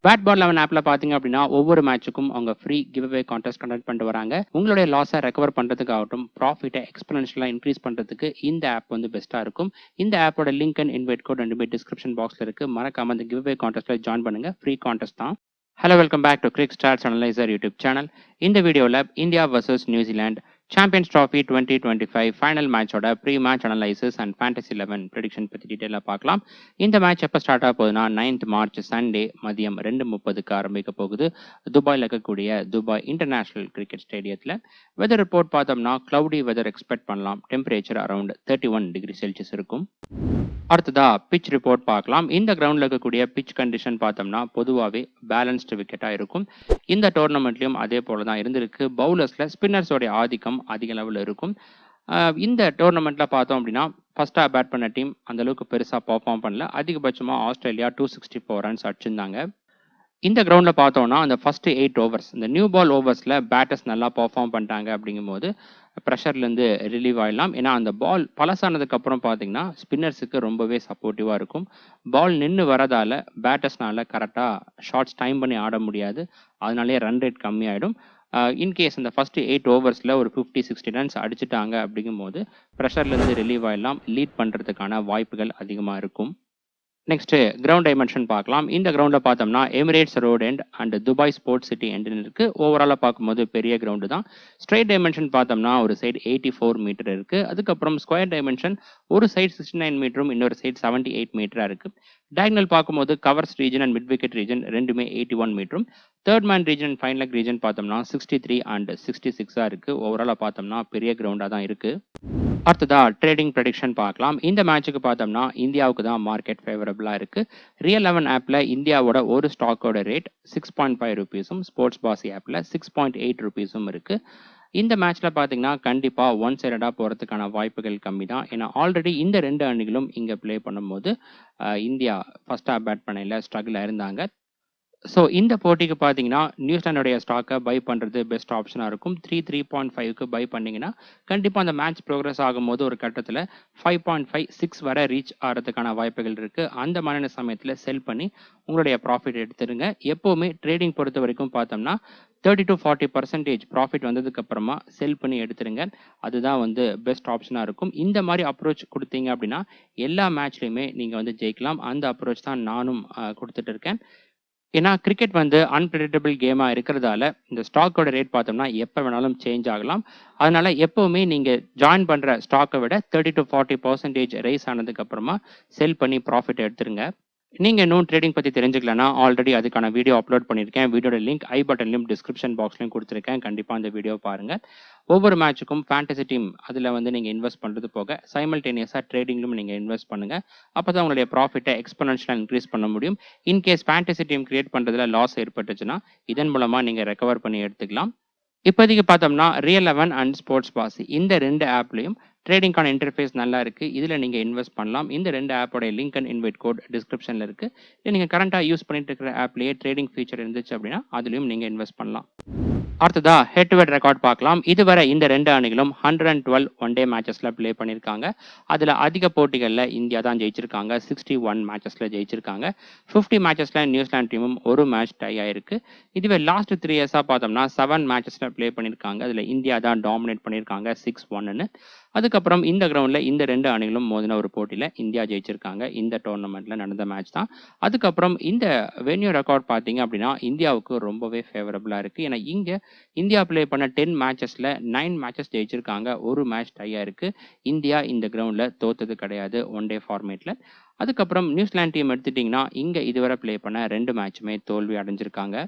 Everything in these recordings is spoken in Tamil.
பேட் பால் 11 ஆப்ல பாத்தீங்க அப்படின்னா ஒவ்வொரு மேட்சுக்கும் அவங்க free give away contest conduct பண்ணிட்டு வராங்க. உங்களுடைய லாஸை ரெக்கவர் பண்றதுக்காகட்டும், ப்ராஃபிட்டை எக்ஸ்பெனன்ஷியலா இன்க்ரீஸ் பண்றதுக்கு இந்த ஆப் வந்து பெஸ்ட்டா இருக்கும். இந்த ஆப்போட லிங்க் அண்ட் இன்வைட் கோட் ரெண்டுமே டிஸ்கிரிப்ஷன் பாக்ஸ்ல இருக்கு. மறக்காம அந்த கிவ் அவே கான்டெஸ்ட்ல ஜாயின் பண்ணுங்க. ஃப்ரீ கான்டெஸ்ட் தான். Hello, welcome back to cric stars analyser YouTube channel. இந்த வீடியோவில் India vs New Zealand champions trophy 2025 final மேட்சோட pre match analysis and fantasy 11 prediction பற்றி டீட்டெயிலாக பார்க்கலாம். இந்த மேட்ச் எப்போ ஸ்டார்ட் ஆக போகுதுன்னா 9th மார்ச் சண்டே மதியம் 2:30க்கு ஆரம்பிக்க போகுது துபாயில் இருக்கக்கூடிய துபாய் இன்டர்நேஷனல் கிரிக்கெட் ஸ்டேடியத்தில். வெதர் ரிப்போர்ட் பார்த்தோம்னா கிளவுடி வெதர் எக்ஸ்பெக்ட் பண்ணலாம். டெம்பரேச்சர் அரௌண்ட் 31 டிகிரி செல்சியஸ் இருக்கும். அடுத்ததா பிச் ரிப்போர்ட் பார்க்கலாம். இந்த கிரவுண்டில் இருக்கக்கூடிய பிச் கண்டிஷன் பார்த்தோம்னா பொதுவாகவே பேலன்ஸ்டு விக்கெட்டாக இருக்கும். இந்த டோர்னமெண்ட்லையும் அதே போல தான் இருந்திருக்கு. பவுலர்ஸில் ஸ்பின்னர்ஸோடைய ஆதிக்கம் அதிக லெவலில் இருக்கும். இந்த டோர்னமெண்ட்டில் பார்த்தோம் அப்படின்னா ஃபர்ஸ்ட்டாக பேட் பண்ண டீம் அந்தளவுக்கு பெருசாக பர்ஃபார்ம் பண்ணல. அதிகபட்சமாக ஆஸ்திரேலியா 264 ரன்ஸ் அடிச்சிருந்தாங்க. இந்த கிரவுண்டில் பார்த்தோம்னா அந்த ஃபர்ஸ்ட் 8 ஓவர்ஸ் இந்த நியூ பால் ஓவர்ஸில் பேட்டர்ஸ் நல்லா பர்ஃபார்ம் பண்ணிட்டாங்க. அப்படிங்கும்போது ப்ரெஷர்லேருந்து ரிலீவ் ஆகிடலாம். ஏன்னா அந்த பால் பழசானதுக்கப்புறம் பார்த்தீங்கன்னா ஸ்பின்னர்ஸுக்கு ரொம்பவே சப்போர்ட்டிவாக இருக்கும். பால் நின்று வரதால் பேட்டர்ஸ்னால கரெக்டாக ஷார்ட்ஸ் டைம் பண்ணி ஆட முடியாது. அதனாலேயே ரன் ரேட் கம்மியாயிடும். இன்கேஸ் இந்த ஃபர்ஸ்ட் 8 ஓவர்ஸில் ஒரு 50-60 ரன்ஸ் அடிச்சுட்டாங்க. அப்படிங்கும்போது ப்ரெஷர்லேருந்து ரிலீவ் ஆகிடலாம். லீட் பண்ணுறதுக்கான வாய்ப்புகள் அதிகமாக இருக்கும். நெக்ஸ்ட் கிரவுண்ட் டைமென்ஷன் பார்க்கலாம். இந்த கிரவுண்டில் பார்த்தோம்னா Emirates road end and Dubai sports city எண்டுன்னு இருக்கு. ஓவராலாக பார்க்கும்போது பெரிய கிரவுண்டு தான். ஸ்ட்ரைட் டைமென்ஷன் பார்த்தோம்னா ஒரு சைடு 84 மீட்டர் இருக்கு. அதுக்கப்புறம் ஸ்கொயர் டைமென்ஷன் ஒரு சைடு 69 மீட்டரும் இன்னொரு சைடு 78 மீட்டரா இருக்கு. டயகனல் பார்க்கும்போது covers region and mid wicket region ரெண்டுமே 81 மீட்டரும், third man region and final leg region பார்த்தோம்னா 63 அண்ட் 66 இருக்கு. ஓவராலாக பார்த்தோம்னா பெரிய கிரவுண்டாக தான் இருக்கு. அடுத்ததா ட்ரேடிங் ப்ரெடிக்ஷன் பார்க்கலாம். இந்த மேட்சுக்கு பார்த்தோம்னா இந்தியாவுக்கு தான் மார்க்கெட் ஃபேவரபிளா இருக்கு. ரியல் 11 ஆப்ல இந்தியாவோட ஒரு ஸ்டாக்கோட ரேட் 6.5 ருபீஸும், ஸ்போர்ட்ஸ் பாசி ஆப்ல 6.8 ருபீஸும் இருக்கு. இந்த மேட்ச்ல பாத்தீங்கன்னா கண்டிப்பா ஒன் சைடடா போறதுக்கான வாய்ப்புகள் கம்மி தான். ஏன்னா ஆல்ரெடி இந்த ரெண்டு அணிகளும் இங்க பிளே பண்ணும்போது இந்தியா ஃபர்ஸ்ட் ஹாஃப் பேட் பண்ணையில ஸ்ட்ரகிள் இருந்தாங்க. ஸோ இந்த போட்டிக்கு பார்த்தீங்கன்னா நியூசிலாண்டோடைய ஸ்டாக்கை பை பண்ணுறது பெஸ்ட் ஆப்ஷனாக இருக்கும். 3.5க்கு பை பண்ணிங்கன்னா கண்டிப்பாக அந்த மேட்ச் ப்ரோக்ரஸ் ஆகும்போது ஒரு கட்டத்தில் 5.56 வரை ரீச் ஆகிறதுக்கான வாய்ப்புகள் இருக்குது. அந்த மாதிரியான சமயத்தில் செல் பண்ணி உங்களுடைய ப்ராஃபிட் எடுத்துருங்க. எப்போவுமே ட்ரேடிங் பொறுத்த வரைக்கும் பார்த்தோம்னா 30 to 40% ப்ராஃபிட் வந்ததுக்கு அப்புறமா செல் பண்ணி எடுத்துருங்க. அதுதான் வந்து பெஸ்ட் ஆப்ஷனாக இருக்கும். இந்த மாதிரி அப்ரோச் கொடுத்தீங்க அப்படின்னா எல்லா மேட்ச்லையுமே நீங்கள் வந்து ஜெயிக்கலாம். அந்த அப்ரோச் தான் நானும் கொடுத்துட்டு இருக்கேன். ஏன்னா கிரிக்கெட் வந்து அன்பிரடிக்டபிள் கேமாக இருக்கிறதால இந்த ஸ்டாக்கோட ரேட் பார்த்தோம்னா எப்போ வேணாலும் சேஞ்ச் ஆகலாம். அதனால எப்போவுமே நீங்கள் ஜாயின் பண்ணுற ஸ்டாக்கை விட 30 to 40% ரைஸ் ஆனதுக்கு அப்புறமா செல் பண்ணி ப்ராஃபிட் எடுத்துருங்க. நீங்கள் இன்னும் ட்ரேடிங் பற்றி தெரிஞ்சுக்கலன்னா ஆல்ரெடி அதுக்கான வீடியோ அப்லோட் பண்ணியிருக்கேன். வீடியோட லிங்க் ஐ பட்டன்லையும் டிஸ்கிரிப்ஷன் பாக்ஸ்லையும் கொடுத்துருக்கேன். கண்டிப்பாக அந்த வீடியோ பாருங்கள். ஒவ்வொரு மேட்சுக்கும் ஃபேண்டசி டீம் அதில் வந்து நீங்கள் இன்வெஸ்ட் பண்ணுறது போக சைமல்டேனியஸாக ட்ரேடிங்லும் நீங்கள் இன்வெஸ்ட் பண்ணுங்கள். அப்போ தான் உங்களுடைய ப்ராஃபிட்டை எக்ஸ்பெனன்ஷியலாக இன்க்ரீஸ் பண்ண முடியும். இன்கேஸ் ஃபேண்டசி டீம் கிரியேட் பண்ணுறதுல லாஸ் ஏற்பட்டுச்சுன்னா இதன் மூலமாக நீங்கள் ரெக்கவர் பண்ணி எடுத்துக்கலாம். இப்போதைக்கு பார்த்தோம்னா ரியல் 11 அண்ட் ஸ்போர்ட்ஸ் பாசி இந்த ரெண்டு ஆப்லையும் ட்ரேடிங்கான இன்டர்ஃபேஸ் நல்லா இருக்கு. இதில் நீங்கள் இன்வெஸ்ட் பண்ணலாம். இந்த ரெண்டு ஆப்போட லிங்க் அண்ட் இன்வைட் கோட் டிஸ்கிரிப்ஷனில் இருக்கு. நீங்கள் கரண்டாக யூஸ் பண்ணிட்டு இருக்கிற ஆப்லேயே ட்ரேடிங் ஃபீச்சர் இருந்துச்சு அப்படின்னா அதுலேயும் நீங்கள் இன்வெஸ்ட் பண்ணலாம். அடுத்ததா ஹெட் டு ஹெட் ரெக்கார்ட் பார்க்கலாம். இதுவரை இந்த ரெண்டு அணிகளும் 112 ஒன் டே மேட்சஸ்ல பிளே பண்ணியிருக்காங்க. அதில் அதிக போட்டிகளில் இந்தியா தான் ஜெயிச்சிருக்காங்க. 61 மேட்சஸ்ல ஜெயிச்சிருக்காங்க. 50 மேட்சஸ்ல நியூசிலாந்து டீமும் ஒரு மேட்ச் டை ஆயிருக்கு. இதுவே லாஸ்ட் 3 இயர்ஸாக பார்த்தோம்னா 7 மேட்சஸ்ல பிளே பண்ணியிருக்காங்க. அதில் இந்தியா தான் டாமினேட் பண்ணியிருக்காங்க 6-1. அதுக்கப்புறம் இந்த கிரவுண்டில் இந்த ரெண்டு அணிகளும் மோதின ஒரு போட்டியில் இந்தியா ஜெயிச்சிருக்காங்க. இந்த டோர்னமெண்ட்ல நடந்த மேட்ச் தான். அதுக்கப்புறம் இந்த வென்யூ ரெக்கார்ட் பார்த்தீங்க அப்படின்னா இந்தியாவுக்கு ரொம்பவே ஃபேவரபிளாக இருக்குது. ஏன்னா இங்கே இந்தியா பிளே பண்ண 10 மேட்சஸ்ல 9 மேட்சஸ் ஜெயிச்சிருக்காங்க. ஒரு மேட்ச் டையா இருக்கு. இந்தியா இந்த கிரவுண்ட்ல தோத்தது கிடையாது ஒன் டே ஃபார்மேட்ல. அதுக்கப்புறம் நியூசிலாந்து டீம் எடுத்துட்டீங்கன்னா இங்க இதுவரை பிளே பண்ண 2 மேட்சுமே தோல்வி அடைஞ்சிருக்காங்க.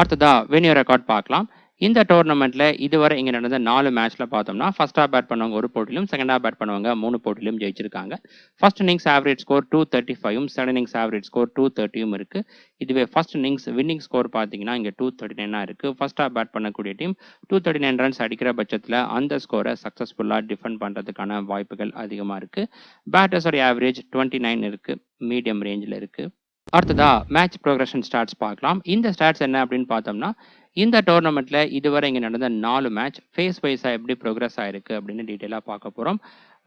அடுத்ததா வென்யூ ரெக்கார்ட் பார்க்கலாம். இந்த டோர்னமெண்ட்ல இதுவரை இங்க நடந்த 4 மேட்ச்ல பார்த்தோம்னா ஃபர்ஸ்ட் ஹாஃப் பேட் பண்ணவங்க ஒரு போட்டியிலும், செகண்ட் ஹாஃப் பேட் பண்ணவங்க 3 போட்டியிலும் ஜெயிச்சிருக்காங்க. ஃபர்ஸ்ட் இன்னிங்ஸ் ஆவரேஜ் ஸ்கோர் 235ம், செகண்ட் இன்னிங்ஸ் ஆவரேஜ் ஸ்கோர் 230ம் இருக்கு. இதுவே ஃபர்ஸ்ட் இன்னிங்ஸ் வின்னிங் ஸ்கோர் பார்த்தீங்கன்னா இங்க 239 இருக்கு. ஃபர்ஸ்ட் ஹாஃப் பேட் பண்ணக்கூடிய டீம் 239 ரன்ஸ் அடிக்கிற பட்சத்தில் அந்த ஸ்கோரை சக்சஸ்ஃபுல்லா டிஃபெண்ட் பண்றதுக்கான வாய்ப்புகள் அதிகமா இருக்கு. பேட்டர்ஸோட ஆவரேஜ் 29 இருக்கு, மீடியம் ரேஞ்சில் இருக்கு. அடுத்ததா மேட்ச் ப்ரோக்ரஷன் ஸ்டாட்ஸ் பார்க்கலாம். இந்த ஸ்டாட்ஸ் என்ன அப்படின்னு பார்த்தோம்னா இந்த டோர்னமெண்ட்ல இதுவரை இங்கே நடந்த 4 மேட்ச் ஃபேஸ் வைஸாக எப்படி ப்ரோக்ரஸ் ஆயிருக்கு அப்படின்னு டீட்டெயிலாக பார்க்க போகிறோம்.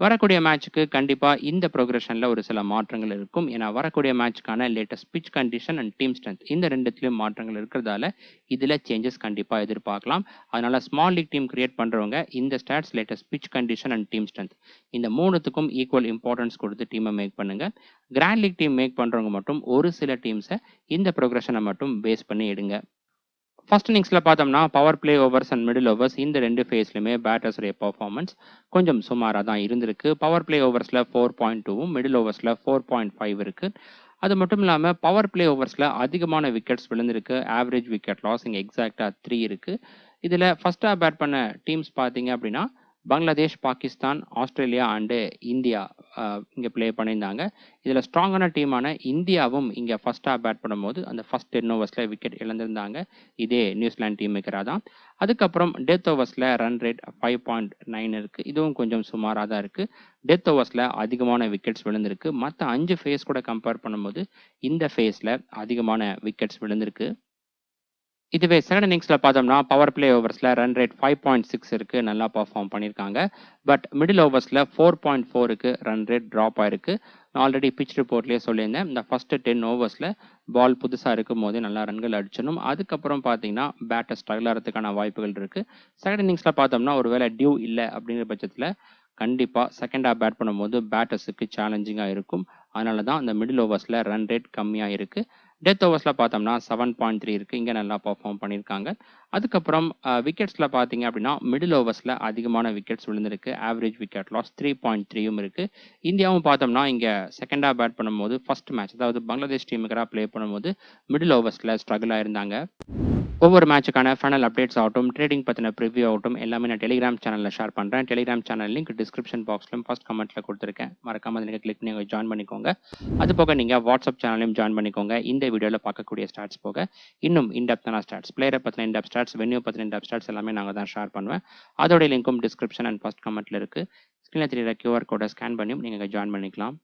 வரக்கூடிய மேட்ச்சுக்கு கண்டிப்பா இந்த ப்ரோக்ரஷன்ல ஒரு சில மாற்றங்கள் இருக்கும். ஏன்னா வரக்கூடிய மேட்ச்க்கான latest pitch condition and team strength இந்த 2த்துலயும் மாற்றங்கள் இருக்கிறதால இதுல சேஞ்சஸ் கண்டிப்பா எதிர்பார்க்கலாம். அதனால ஸ்மால் லீக் டீம் கிரியேட் பண்றவங்க இந்த stats, latest pitch condition and team strength இந்த 3த்துக்கும் ஈக்குவல் இம்பார்ட்டன்ஸ் கொடுத்து டீமை மேக் பண்ணுங்க. கிராண்ட் லீக் டீம் மேக் பண்றவங்க மட்டும் ஒரு சில டீம்ஸை இந்த ப்ரோக்ரஷனை மட்டும் பேஸ் பண்ணி எடுங்க. ஃபர்ஸ்ட் இன்னிங்ஸ்ல பார்த்தோம்னா power play overs and middle overs இந்த 2 ஃபேஸ்லயுமே பேட்டர்ஸுடைய பெர்ஃபார்மன்ஸ் கொஞ்சம் சுமாரா தான் இருந்திருக்கு. பவர் பிளே ஓவர்ஸ்ல 4.2வும் மிடில் ஓவர்ஸ்ல 4.5 இருக்கு. அது மட்டும் இல்லாம பவர் பிளே ஓவர்ஸ்ல அதிகமான விக்கெட்ஸ் விழுந்திருக்கு. ஆவரேஜ் விக்கெட் லாஸ் இங்க எக்ஸாக்டா 3 இருக்கு. இதுல ஃபர்ஸ்டா பேட் பண்ண டீம்ஸ் பார்த்தீங்க அப்படின்னா Bangladesh, Pakistan, Australia and India இங்க ப்ளே பண்ணியிருந்தாங்க. இதுல ஸ்ட்ராங்கான டீமான இந்தியாவும் இங்க ஃபர்ஸ்டா பேட் பண்ணும்போது அந்த ஃபர்ஸ்ட் 10 ஓவர்ஸ்ல விக்கெட் இழந்திருந்தாங்க. இதே நியூசிலாந்து டீம் மேக்கரா தான். அதுக்கப்புறம் டெத் ஓவர்ஸ்ல ரன் ரேட் 5.9 இருக்கு. இதுவும் கொஞ்சம் சுமாரா தான் இருக்கு. டெத் ஓவர்ஸ்ல அதிகமான விக்கெட்ஸ் விழுந்திருக்கு. மற்ற 5 ஃபேஸ் கூட கம்பேர் பண்ணும்போது இந்த ஃபேஸ்ல அதிகமான விக்கெட்ஸ் விழுந்திருக்கு. இதுவே செகண்ட் இன்னிங்ஸ்ல பார்த்தோம்னா பவர் பிளே ஓவர்ஸ்ல ரன் ரேட் 5.6 இருக்கு. நல்லா பெர்ஃபார்ம் பண்ணியிருக்காங்க. பட் மிடில் ஓவர்ஸ்ல 4.4க்கு ரன் ரேட் ட்ராப் ஆயிருக்கு. நான் ஆல்ரெடி பிச் ரிப்போர்ட்லயே சொல்லியிருந்தேன். இந்த ஃபர்ஸ்ட் 10 ஓவர்ஸ்ல பால் புதுசா இருக்கும் போதே நல்லா ரன்கள் அடிச்சணும். அதுக்கப்புறம் பார்த்தீங்கன்னா பேட்டர் ஸ்ட்ரகிள் ஆகிறதுக்கான வாய்ப்புகள் இருக்கு. செகண்ட் இன்னிங்ஸ்ல பார்த்தோம்னா ஒருவேளை டியூ இல்லை அப்படிங்கிற பட்சத்துல கண்டிப்பா செகண்ட் ஹாஃப் பேட் பண்ணும்போது பேட்டர்ஸுக்கு சேலஞ்சிங்கா இருக்கும். அதனால தான் அந்த மிடில் ஓவர்ஸ்ல ரன் ரேட் கம்மியா இருக்கு. டெத் ஓவர்ஸ்ல பார்த்தோம்னா 7.3 இருக்கு. இங்க நல்லா பெர்ஃபார்ம் பண்ணியிருக்காங்க. அதுக்கப்புறம் விக்கெட்ஸ்ல பார்த்தீங்க அப்படின்னா மிடில் ஓவர்ஸ்ல அதிகமான விக்கெட்ஸ் விழுந்திருக்கு. ஆவரேஜ் விக்கெட் லாஸ் 3.3யும் இருக்கு. இந்தியாவும் பார்த்தோம்னா இங்க செகண்ட் ஹாஃப் பேட் பண்ணும்போது ஃபர்ஸ்ட் மேட்ச் அதாவது பங்களாதேஷ் டீமுக்காக ப்ளே பண்ணும்போது மிடில் ஓவர்ஸ்ல ஸ்ட்ரகிள் ஆயிருந்தாங்க. ஒவ்வொரு மேட்சுக்கான ஃபைனல் அப்டேட்ஸ் ஆகட்டும், ட்ரேடிங் பத்தின ப்ரிவ்யூ ஆகட்டும் எல்லாமே நான் டெலிகிராம் சேனல்ல ஷேர் பண்றேன். டெலிகிராம் சேனல் லிங்க் டிஸ்கிரிப்ஷன் பாக்ஸ்லயும் ஃபர்ஸ்ட் கமெண்ட்ல கொடுத்துருக்கேன். மறக்காம நீங்க கிளிக் பண்ணி ஜாயின் பண்ணிக்கோங்க. அது போக நீங்க வாட்ஸ்அப் சேனலையும் ஜாயின் பண்ணிக்கோங்க. இந்த வீடியோல பார்க்கக்கூடிய ஸ்டாட்ஸ் போக இன்னும் இன்டெப்தான ஸ்டாட்ஸ், பிளேயரை பத்தின இன்டெப்த் ஸ்டாட்ஸ், வென்யூ பத்தின இன்டெப்த் ஸ்டாட்ஸ் எல்லாமே நாங்க தான் ஷேர் பண்ணுவேன். அதோட லிங்க்கும் டிஸ்கிரிப்ஷன் அண்ட் ஃபர்ஸ்ட் கமெண்ட்ல இருக்கு. ஸ்கிரீன்ல தெரியுற QR கோடை ஸ்கேன் பண்ணியும் நீங்க ஜாயின் பண்ணிக்கலாம்.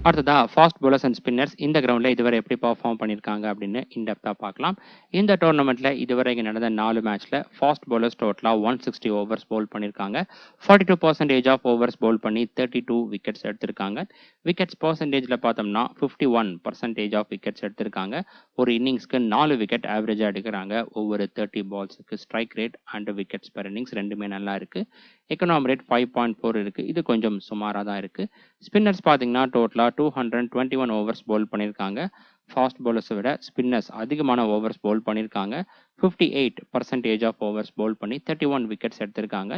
அடுத்ததா ஃபாஸ்ட் bowlers அண்ட் ஸ்பின்னர்ஸ் இந்த கிரவுண்ட்ல இதுவரை எப்படி பெர்ஃபார்ம் பண்ணியிருக்காங்க அப்படின்னு இன்டெப்தா பார்க்கலாம். இந்த டோர்னமெண்ட்ல இதுவரை இங்க நடந்த 4 மேட்ச்ல ஃபாஸ்ட் bowlers டோட்டலா 160 ஓவர்ஸ் பவுல் பண்ணியிருக்காங்க. 42% ஆஃப் ஓவர்ஸ் பவுல் பண்ணி 32 விக்கெட்ஸ் எடுத்திருக்காங்க. விக்கெட்ஸ் பர்சன்டேஜ்ல பார்த்தோம்னா 51% ஆஃப் விக்கெட்ஸ் எடுத்திருக்காங்க. ஒரு இன்னிங்ஸ்க்கு 4 விக்கெட் ஆவரேஜா எடுக்கிறாங்க. ஒவ்வொரு 30 பால்ஸுக்கு strike rate and wickets per innings ரெண்டுமே நல்லா இருக்கு. எக்கனாமி ரேட் 5.4 இருக்கு. இது கொஞ்சம் சுமாரா தான் இருக்கு. ஸ்பின்னர்ஸ் பார்த்தீங்கன்னா டோட்டலா 221 ஓவர்ஸ் பவுல் பண்ணியிருக்காங்க. ஃபாஸ்ட் பவுலர்ஸை விட ஸ்பின்னர்ஸ் அதிகமான ஓவர்ஸ் பவுல் பண்ணியிருக்காங்க. 58% ஆஃப் ஓவர்ஸ் பவுல் பண்ணி 31 விக்கெட்ஸ் எடுத்திருக்காங்க.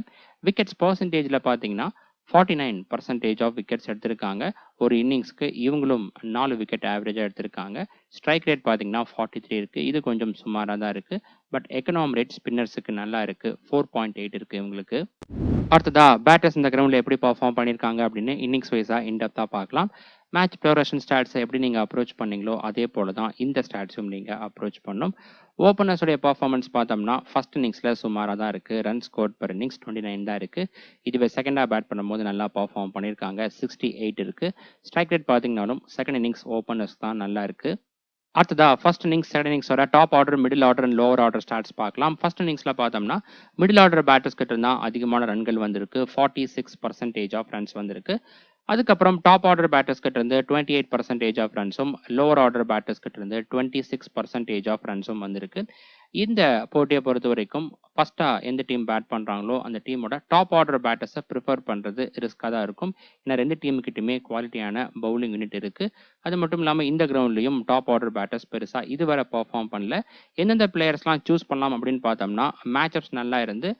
விக்கெட்ஸ் பர்சன்டேஜ்ல பார்த்தீங்கன்னா 49% ஆஃப் விக்கெட்ஸ் எடுத்திருக்காங்க. ஒரு இன்னிங்ஸ்க்கு இவங்களும் 4 விக்கெட் ஆவரேஜா எடுத்திருக்காங்க. ஸ்ட்ரைக் ரேட் பார்த்தீங்கன்னா 43 இருக்கு. இது கொஞ்சம் சுமாரா தான் இருக்கு. பட் எக்கனாமி ரேட் ஸ்பின்னர்ஸுக்கு நல்லா இருக்கு. 4.8 இருக்கு இவங்களுக்கு. அடுத்ததா பேட்டர்ஸ் இந்த கிரவுண்ட்ல எப்படி பெர்ஃபார்ம் பண்ணியிருக்காங்க அப்படின்னு இன்னிங்ஸ் வைஸா இன்டெப்தா பார்க்கலாம். மேட்ச் ப்ரோக்ரஷன் ஸ்டாட்ஸை எப்படி நீங்க அப்ரோச் பண்ணீங்களோ அதே போல தான் இந்த ஸ்டாட்ஸும் நீங்க அப்ரோச் பண்ணணும். ஓப்பனர்ஸுடைய பெர்ஃபார்மன்ஸ் பார்த்தோம்னா ஃபர்ஸ்ட் இன்னிங்ஸ்ல சுமாரா தான் இருக்கு. ரன் ஸ்கோர் பெர் இன்னிங்ஸ் 29 தான் இருக்கு. இதுவே செகண்டா பேட் பண்ணும்போது நல்லா பெர்ஃபார்ம் பண்ணியிருக்காங்க. 68 இருக்கு. ஸ்ட்ரைக் ரேட் பார்த்தீங்கன்னாலும் செகண்ட் இன்னிங்ஸ் ஓப்பனர்ஸ் தான் நல்லா இருக்கு. அடுத்ததா ஃபர்ஸ்ட் இன்னிங்ஸ், செகண்ட் இன்னிங்ஸோட top order, middle order and lower order stats பார்க்கலாம். ஃபர்ஸ்ட் இன்னிங்ஸ்ல பார்த்தோம்னா மிடில் ஆர்டர் பேட்டர்ஸ் கிட்ட இருந்தா அதிகமான ரன்கள் வந்திருக்கு. 46% ஆஃப் ரன்ஸ் வந்திருக்கு. அதுக்கப்புறம் டாப் ஆர்டர் பேட்டர்ஸ் கிட்ட இருந்து 28% ஆஃப் ரன்ஸும், லோவர் ஆர்டர் பேட்டர்ஸ் கிட்ட இருந்து 26% ஆஃப் ரன்ஸும் வந்திருக்கு. இந்த போட்டியை பொறுத்த வரைக்கும் ஃபர்ஸ்டா எந்த டீம் பேட் பண்றாங்களோ அந்த டீமோட டாப் ஆர்டர் பேட்டர்ஸை ப்ரிஃபர் பண்றது ரிஸ்கா தான் இருக்கும். ஏன்னா 2 டீமுக்கிட்டுமே குவாலிட்டியான பவுலிங் யூனிட் இருக்கு. அது மட்டும் இல்லாம இந்த கிரவுண்ட்லயும் டாப் ஆர்டர் பேட்டர்ஸ் பெருசா இதுவரை பெர்ஃபார்ம் பண்ணல. எந்தெந்த பிளேயர்ஸ்லாம் சூஸ் பண்ணலாம் அப்படின்னு பார்த்தோம்னா மேட்சப்ஸ் நல்லா இருந்து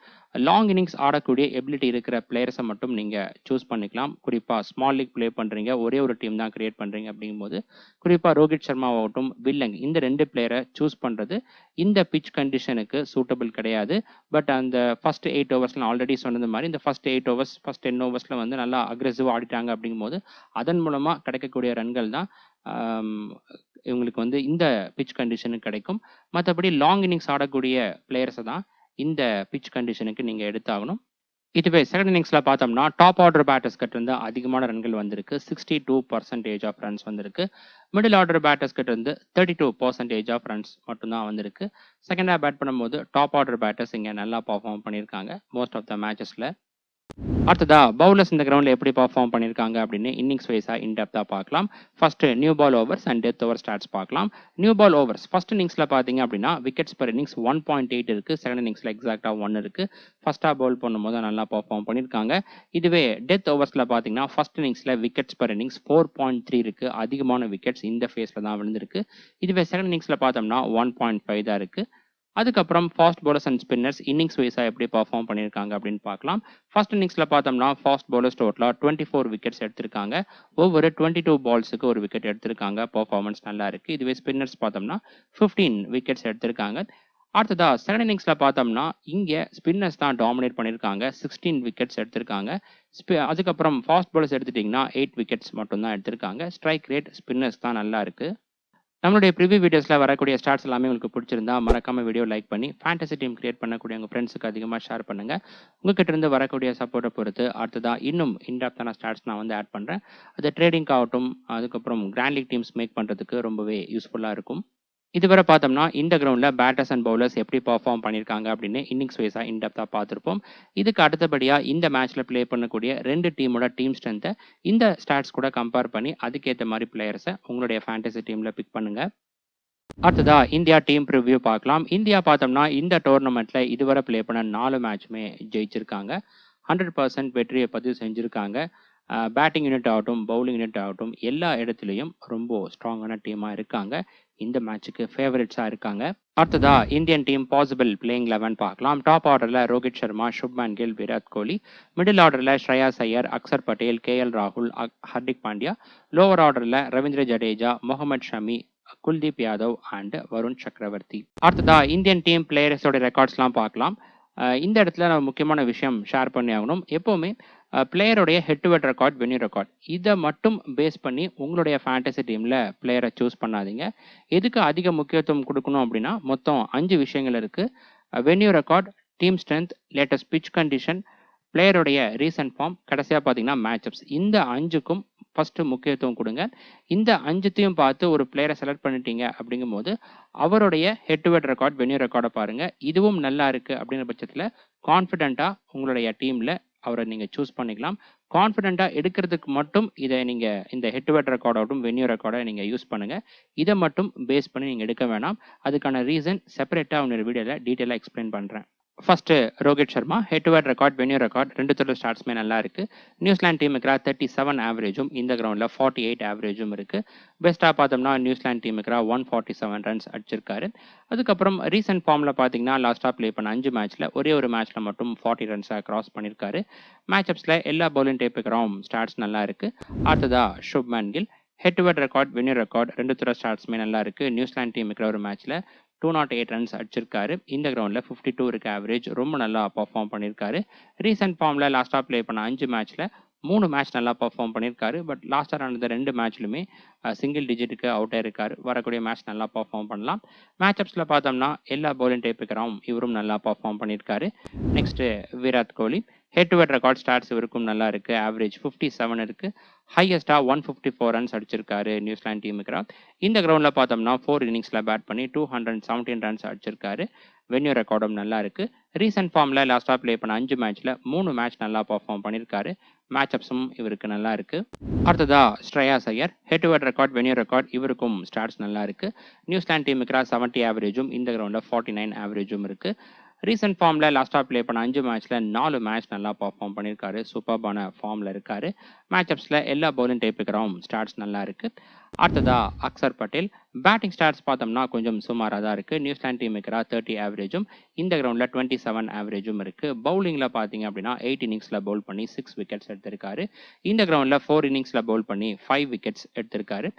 லாங் இன்னிங்ஸ் ஆடக்கூடிய எபிலிட்டி இருக்கிற பிளேயர்ஸை மட்டும் நீங்க சூஸ் பண்ணிக்கலாம். குறிப்பா ஸ்மால் லீக் ப்ளே பண்றீங்க, ஒரே ஒரு டீம் தான் கிரியேட் பண்றீங்க அப்படிங்கும்போது குறிப்பா ரோஹித் சர்மாவாகட்டும், வில்லங் இந்த 2 பிளேயரை சூஸ் பண்றது இந்த பிச் கண்டிஷனுக்கு சூட்டபிள் கிடையாது. பட் அந்த ஃபர்ஸ்ட் 8 ஓவர்ஸ் நான் ஆல்ரெடி சொன்னது மாதிரி இந்த ஃபர்ஸ்ட் 8 ஓவர்ஸ், ஃபர்ஸ்ட் 10 ஓவர்ஸ்ல வந்து நல்லா அக்ரெசிவா ஆடிட்டாங்க அப்படிங்கும்போது அதன் மூலமா கிடைக்கக்கூடிய ரன்கள் தான் இவங்களுக்கு வந்து இந்த பிச் கண்டிஷனுக்கு கிடைக்கும். மற்றபடி லாங் இன்னிங்ஸ் ஆடக்கூடிய பிளேயர்ஸை தான் இந்த பிச் கண்டிஷனுக்கு நீங்க எடுத்தாகணும். இதுவே செகண்ட் இன்னிங்ஸ்ல பார்த்தோம்னா டாப் ஆர்டர் பேட்டர்ஸ் கிட்ட இருந்து அதிகமான ரன்கள் வந்திருக்கு. 62% ஆஃப் ரன்ஸ் வந்திருக்கு. மிடில் ஆர்டர் பேட்டர்ஸ் கிட்ட இருந்து 32% ஆஃப் ரன்ஸ் மட்டும்தான் வந்திருக்கு. செகண்டா பேட் பண்ணும்போது டாப் ஆர்டர் பேட்டர்ஸ் இங்க நல்லா பெர்ஃபார்ம் பண்ணியிருக்காங்க மோஸ்ட் ஆஃப் த மேட்சஸ்ல. அடுத்ததா பவுலர்ஸ் இந்த கிரவுண்டில் எப்படி பர்ஃபார்ம் பண்ணியிருக்காங்க அப்படின்னு இன்னிங்ஸ் வைஸாக இன்டெப்த்தாக பார்க்கலாம். First new ball overs and death over stats பார்க்கலாம். நியூ பால் ஓவர்ஸ் ஃபர்ஸ்ட் இன்னிங்ஸில் பார்த்தீங்க அப்படின்னா விக்கெட்ஸ் பர் இன்னிங்ஸ் 1.8 இருக்குது. செகண்ட் இன்னிங்ஸில் எக்ஸாக்டாக 1 இருக்குது. ஃபர்ஸ்ட்டாக பவுல் பண்ணும்போது நல்லா பர்ஃபார்ம் பண்ணியிருக்காங்க. இதுவே டெத் ஓவர்ஸில் பார்த்தீங்கன்னா ஃபர்ஸ்ட் இன்னிங்ஸில் விக்கெட்ஸ் பர் இன்னிங்ஸ் 4.3 இருக்குது. அதிகமான விக்கெட்ஸ் இந்த ஃபேஸில் தான் விழுந்திருக்கு. இதுவே செகண்ட் இன்னிங்ஸில் பார்த்தோம்னா 1.5 தான் இருக்குது. அதுக்கப்புறம் fast bowlers and spinners innings வைஸாக எப்படி பர்ஃபார்ம் பண்ணியிருக்காங்க அப்படின்னு பார்க்கலாம். ஃபர்ஸ்ட் இன்னிங்ஸில் பார்த்தோம்னா ஃபாஸ்ட் பவுலர்ஸ் டோட்டலாக 24 விக்கெட்ஸ் எடுத்திருக்காங்க. ஒவ்வொரு 22 பால்ஸுக்கு ஒரு விக்கெட் எடுத்திருக்காங்க. பர்ஃபார்மன்ஸ் நல்லா இருக்குது. இதுவே ஸ்பின்னர்ஸ் பார்த்தோம்னா 15 விக்கெட்ஸ் எடுத்திருக்காங்க. அடுத்ததா செகண்ட் இன்னிங்ஸில் பார்த்தோம்னா இங்கே ஸ்பின்னர்ஸ் தான் டாமினேட் பண்ணியிருக்காங்க. 16 விக்கெட்ஸ் எடுத்திருக்காங்க. அதுக்கப்புறம் ஃபாஸ்ட் பவுலர்ஸ் எடுத்துட்டிங்கன்னா 8 விக்கெட்ஸ் மட்டும் தான் எடுத்திருக்காங்க. ஸ்ட்ரைக் ரேட் ஸ்பின்னர்ஸ் தான் நல்லா இருக்குது. நம்மளுடைய ப்ரிவியூ வீடியோஸில் வரக்கூடிய ஸ்டார்ட்ஸ் எல்லாமே உங்களுக்கு பிடிச்சிருந்தா மறக்காம வீடியோ லைக் பண்ணி ஃபேண்டசி டீம் கிரியேட் பண்ணக்கூடிய உங்கள் ஃப்ரெண்ட்ஸுக்கு அதிகமாக ஷேர் பண்ணுங்க. உங்ககிட்ட இருந்து வரக்கூடிய சப்போர்ட்டை பொறுத்து அடுத்ததா இன்னும் இன்டெப்த்தான ஸ்டார்ட்ஸ் நான் வந்து ஆட் பண்ணுறேன். அது ட்ரேடிங் ஆகட்டும், அதுக்கப்புறம் கிராண்ட் லீக் டீம்ஸ் மேக் பண்ணுறதுக்கு ரொம்பவே யூஸ்ஃபுல்லாக இருக்கும். இதுவரை பார்த்தோம்னா இந்த கிரவுண்டில் பேட்டர்ஸ் அண்ட் பவுலர்ஸ் எப்படி பர்ஃபார்ம் பண்ணியிருக்காங்க அப்படின்னு இன்னிங்ஸ் வைஸாக இன்டெப்த்தாக பார்த்துருப்போம். இதுக்கு அடுத்தபடியாக இந்த மேட்ச்சில் ப்ளே பண்ணக்கூடிய 2 டீமோட டீம் ஸ்ட்ரென்த்தை இந்த ஸ்டாட்ஸ் கூட கம்பேர் பண்ணி அதுக்கேற்ற மாதிரி பிளேயர்ஸை உங்களுடைய ஃபேண்டசி டீமில் பிக் பண்ணுங்க. அடுத்ததா இந்தியா டீம் ப்ரிவ்யூ பார்க்கலாம். இந்தியா பார்த்தோம்னா இந்த டோர்னமெண்ட்டில் இதுவரை ப்ளே பண்ண 4 மேட்சுமே ஜெயிச்சிருக்காங்க. 100% வெற்றியை பதிவு செஞ்சுருக்காங்க. பேட்டிங் யூனிட் ஆகட்டும், பவுலிங் யூனிட் ஆகட்டும், எல்லா இடத்துலையும் ரொம்ப ஸ்ட்ராங்கான டீமாக இருக்காங்க. இந்த மேட்சுக்கு ஃபேவரட்ஸாக இருக்காங்க. அடுத்ததா இந்தியன் டீம் பாசிபிள் பிளேயிங் 11 பார்க்கலாம். டாப் ஆர்டரில் ரோஹித் சர்மா, சுப்மன் கில், விராட் கோலி. மிடில் ஆர்டரில் ஸ்ரேயாஸ் ஐயர், அக்சர் பட்டேல், KL ராகுல், ஹர்திக் பாண்டியா. லோவர் ஆர்டரில் ரவீந்திர ஜடேஜா, முகமது ஷமி, குல்தீப் யாதவ் அண்ட் வருண் சக்கரவர்த்தி. அடுத்ததா இந்தியன் டீம் பிளேயர்ஸோட ரெக்கார்ட்ஸ்லாம் பார்க்கலாம். இந்த இடத்துல நம்ம முக்கியமான விஷயம் ஷேர் பண்ணி ஆகணும். எப்போவுமே பிளேயருடைய head to head record, venue record, இதை மட்டும் பேஸ் பண்ணி உங்களுடைய ஃபேண்டசி டீமில் பிளேயரை சூஸ் பண்ணாதீங்க. எதுக்கு அதிக முக்கியத்துவம் கொடுக்கணும் அப்படின்னா மொத்தம் 5 விஷயங்கள் இருக்குது. Venue record, team strength, latest pitch condition, பிளேயருடைய ரீசன்ட் ஃபார்ம், கடைசியாக பார்த்தீங்கன்னா மேட்சப்ஸ். இந்த 5க்கும் ஃபஸ்ட்டு முக்கியத்துவம் கொடுங்க. இந்த 5த்தையும் பார்த்து ஒரு பிளேயரை செலக்ட் பண்ணிட்டீங்க அப்படிங்கும்போது அவருடைய head to head record, venue ரெக்கார்டை பாருங்கள். இதுவும் நல்லா இருக்குது அப்படிங்கிற பட்சத்தில் கான்ஃபிடென்ட்டாக உங்களுடைய டீமில் அவரை நீங்கள் சூஸ் பண்ணிக்கலாம். கான்ஃபிடென்ட்டாக எடுக்கிறதுக்கு மட்டும் இதை நீங்கள் இந்த ஹெட் டு ஹெட் ரெக்கார்டாகட்டும், வென்யூ ரெக்கார்டை நீங்கள் யூஸ் பண்ணுங்கள். இதை மட்டும் பேஸ் பண்ணி நீங்கள் எடுக்க வேணாம். அதுக்கான ரீசன் செப்பரேட்டாக உன்னோட வீடியோவில் டீட்டெயிலாக எக்ஸ்பிளைன் பண்ணுறேன். First Rohit Sharma head to head record, venue record 2 தடவை ஸ்டார்ட்ஸ்மே நல்லா இருக்கு. நியூசிலாந்து டீமுக்கு 37 ஆவரேஜும் இந்த கிரவுண்டில் 48 ஆவரேஜும் இருக்கு. பெஸ்ட்டாக பார்த்தோம்னா நியூசிலாந்து டீமுக்கு 147 ரன்ஸ் அடிச்சிருக்காரு. அதுக்கப்புறம் ரீசெண்ட் ஃபார்மில் பார்த்தீங்கன்னா லாஸ்ட்டாக ப்ளே பண்ண 5 மேட்ச்சில் ஒரே ஒரு மேட்ச்சில் மட்டும் 40 ரன்ஸாக கிராஸ் பண்ணியிருக்காரு. மேட்சப்ஸில் எல்லா பவுலிங் டேப்புக்கும் ஸ்டார்ட்ஸ் நல்லா இருக்கு. அடுத்ததா Shubman Gill head to head record, venue record 2 தடவை ஸ்டார்ட்ஸ்மே நல்லா இருக்கு. நியூசிலாந்து டீமுக்கு ஒரு மேட்ச்சில் 208 ரன்ஸ் அடிச்சிருக்காரு. இந்த கிரவுண்டில் 52 இருக்கு ஆவரேஜ். ரொம்ப நல்லா பர்ஃபார்ம் பண்ணியிருக்காரு. ரீசெண்ட் ஃபார்மில் லாஸ்ட்டாக ப்ளே பண்ண 5 மேட்ச்சில் 3 மேட்ச் நல்லா பர்ஃபார்ம் பண்ணியிருக்காரு. பட் லாஸ்ட்டாக நடந்த 2 மேட்ச்லுமே சிங்கிள் டிஜிட்டுக்கு அவுட் ஆயிருக்காரு. வரக்கூடிய மேட்ச் நல்லா பர்ஃபார்ம் பண்ணலாம். மேட்சப்ஸில் பார்த்தோம்னா எல்லா பவுலிங் டைப்புக்கிறோம் இவரும் நல்லா பர்ஃபார்ம் பண்ணியிருக்காரு. Next Virat Kohli head to head record stats இவருக்கும் நல்லா இருக்குது. ஆவரேஜ் 57 இருக்குது. ஹையஸ்ட்டாக 154 ரன்ஸ் அடிச்சிருக்காரு நியூசிலாந்து டீமுக்கு. இந்த கிரவுண்டில் பார்த்தோம்னா 4 இன்னிங்ஸில் பேட் பண்ணி 217 ரன்ஸ் அடிச்சிருக்காரு. வென்யூ ரெக்கார்டும் நல்லா இருக்கு. ரீசெண்ட் ஃபார்மில் லாஸ்ட்டாக ப்ளே பண்ண 5 மேட்ச்சில் 3 மேட்ச் நல்லா பர்ஃபார்ம் பண்ணியிருக்காரு. மேட்சப்ஸும் இவருக்கு நல்லா இருக்கு. அடுத்ததா Shreyas Iyer head to head record, venue record இவருக்கும் ஸ்டார்ட்ஸ் நல்லா இருக்கு. நியூசிலாந்து டீமுக்கு 70 ஆவரேஜும் இந்த கிரவுண்டில் 49 ஆவரேஜும் இருக்கு. ரீசெண்ட் ஃபார்மில் லாஸ்ட்டாக ப்ளே பண்ண 5 மேட்ச்சில் 4 மேட்ச் நல்லா பர்ஃபார்ம் பண்ணியிருக்காரு. சூப்பர்பான ஃபார்மில் இருக்காரு. மேட்சப்ஸில் எல்லா பவுலிங் டைப்புக்கிறோம் ஸ்டார்ட்ஸ் நல்லா இருக்கு. அடுத்ததா அக்சர் பட்டேல் பேட்டிங் ஸ்டார்ட்ஸ் பார்த்தோம்னா கொஞ்சம் சுமாராக தான் இருக்குது. நியூசிலாந்து டீமுக்கு 30 ஆவரேஜும் இந்த கிரவுண்டில் 27 ஆவரேஜும் இருக்குது. பவுலிங்கில் பார்த்தீங்க அப்படின்னா 8 இன்னிங்ஸில் பவுல் பண்ணி 6 விக்கெட்ஸ் எடுத்திருக்காரு. இந்த கிரவுண்டில் 4 இன்னிங்ஸில் பவுல் பண்ணி 5 விக்கெட்ஸ் எடுத்திருக்காரு.